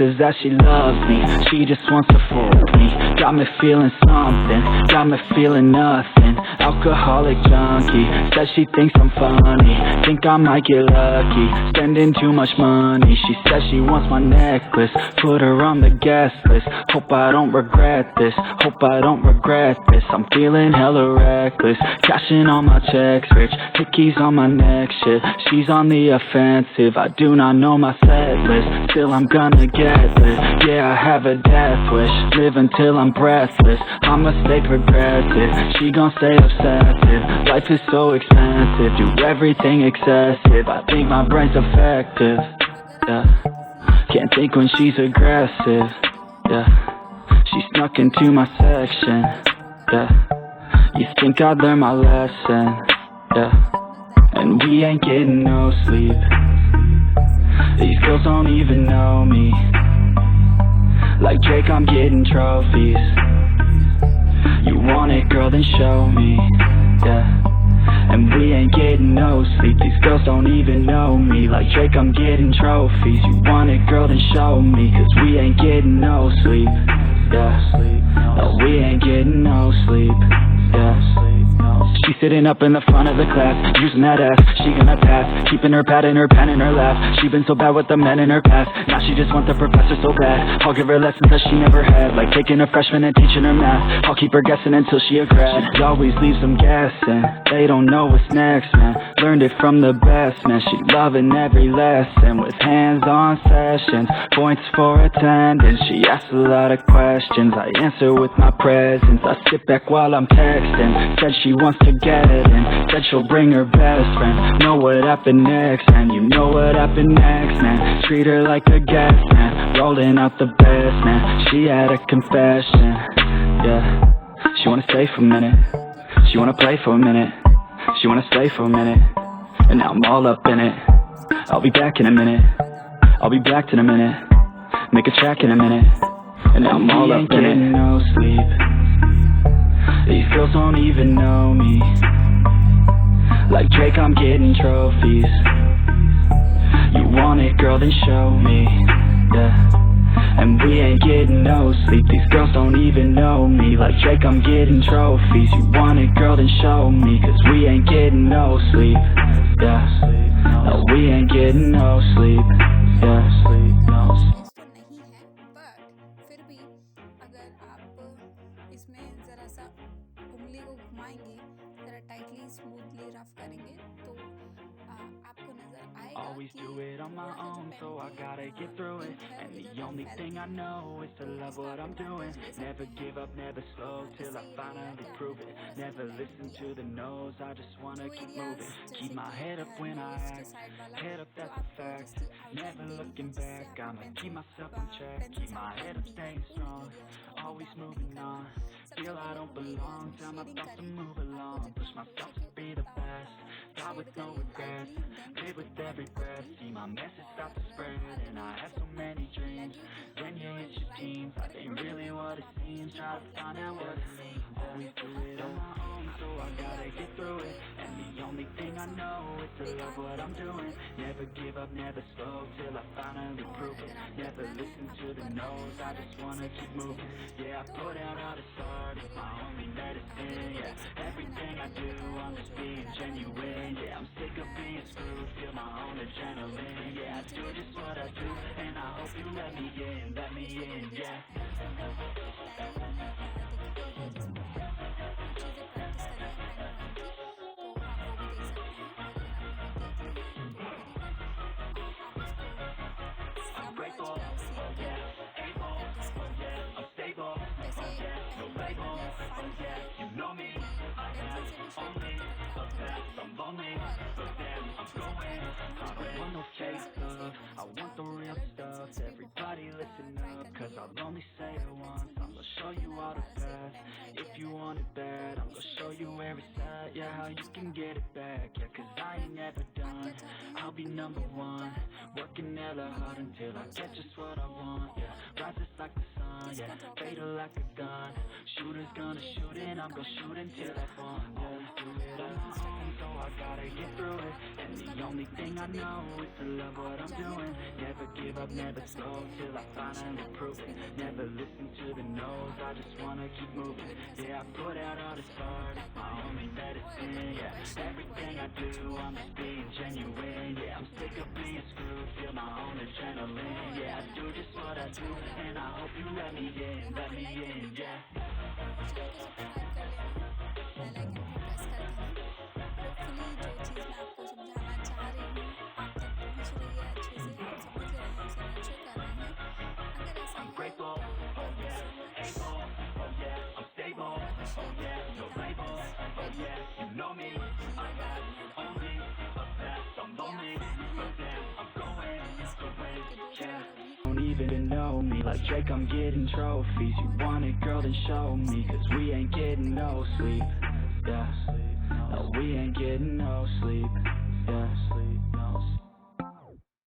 says that she loves me, she just wants to fool me. Got me feeling something, got me feeling nothing. Alcoholic junkie, says she thinks I'm funny. Think I might get lucky, spending too much money. She says she wants my necklace, put her on the guest list. Hope I don't regret this, hope I don't regret this. I'm feeling hella reckless, cashing all my checks rich. Hickeys on my neck, shit, she's on the offensive. I do not know my set list, still I'm gonna get this. Yeah, I have a death wish, live until I'm breathless. I'ma stay progressive, she gon' stay obsessive. Life is so expensive, do everything excessive. I think my brain's effective, yeah. Can't think when she's aggressive, yeah. She snuck into my section, yeah. You think I'd learn my lesson, yeah. And we ain't getting no sleep. These girls don't even know me. Like Drake, I'm getting trophies. You want it, girl, then show me, yeah. And we ain't getting no sleep. These girls don't even know me. Like Drake, I'm getting trophies. You want it, girl, then show me. Cause we ain't getting no sleep, yeah. No, we ain't getting no sleep, yeah. She's sitting up in the front of the class, using that ass, she gonna pass. Keeping her pad and her pen in her lap. She been so bad with the men in her past. Now she just wants the professor so bad. I'll give her lessons that she never had, like taking a freshman and teaching her math. I'll keep her guessing until she a grad. She always leaves them guessing, they don't know what's next, man. Learned it from the best, man. She loving every lesson, with hands-on sessions, points for attendance. She asks a lot of questions, I answer with my presence. I sit back while I'm texting, said she wants to get it in, said she'll bring her best friend. Know what happened next, man, you know what happened next, man. Treat her like a guest, man, rolling out the best, man. She had a confession, yeah. She wanna stay for a minute, she wanna play for a minute, she wanna stay for a minute, and now I'm all up in it. I'll be back in a minute, I'll be back in a minute, make a track in a minute, and now I'm all up in it. No sleep, these girls don't even know me. Like Drake, I'm getting trophies. You want it, girl, then show me, yeah. And we ain't getting no sleep. These girls don't even know me. Like Drake, I'm getting trophies. You want it, girl, then show me. Cause we ain't getting no sleep, yeah. No, we ain't getting no sleep, yeah. फिर भी अगर आप इसमें ज़रा सा उंगली को घुमाएंगे, ज़रा टाइटली स्मूथली रफ करेंगे तो आपको नज़र आएगा Always कि do it on my own, so I gotta get through it. And the only thing I know is to love what I'm doing. Never give up, never slow, till I finally prove it. Never listen to the no's, I just wanna keep moving. Keep my head up when I act, head up, that's a fact. Never looking back, I'ma keep myself on track. Keep my head up, staying strong, always moving on. Feel I don't belong, tell my thoughts to move along. Push myself to be the best, die with no regrets, live with every breath. See my message start to spread, and I have so many dreams. Then you hit your teens, life ain't really what it seems. Try to find out what it means. Always do it on my own, so I gotta get through it. And the only thing I know is to love what I'm doing. Never give up, never slow, till I finally prove it. Never listen to the no's, I just wanna keep moving. Yeah, I put out all this art, it's my only medicine. Yeah, everything I do, I'm just being genuine. Yeah, I'm sick of being screwed, feel my own adrenaline. Yeah, I do just what I do, and I hope you let me in, yeah. I'm grateful, yeah, able, yeah, I'm stable, yeah, no label, yeah, you know me, I am only obsessed, I'm lonely, but then I'm going. I don't want no fake love, I want the real stuff. Everybody listen up, cause I'll only say it once. I'm gonna show you all the path. If you want it bad, I'm gonna show you where it's at. Yeah, how you can get it back. Yeah, cause I ain't never done. I'll be number one, working hella hard until I get just what I want. Yeah, rises like the sun, yeah, fatal like a gun. Shooters gonna shoot and I'm gonna shoot until I fall. Yeah, do it on my own, so I gotta get through it. And the only thing I know is to love what I'm doing. Never give up, never slow, till I finally prove it. Never listen to the no's, I just wanna keep moving. Yeah, I put out all this art, it's my only medicine. Yeah, everything I do, I'm just being genuine. Yeah, I'm sick of being screwed, feel my own adrenaline. Yeah, I do just what I do, and I hope you let me in, yeah. I'm grateful, oh yeah, able, oh yeah, I'm stable, oh yeah, no label, oh yeah, you know me, I got only a past, I'm lonely, but then I'm going, yeah. Don't even know me, like Drake I'm getting trophies. You want it, girl, then show me, cause we ain't getting no sleep, yeah, no, we ain't getting no sleep.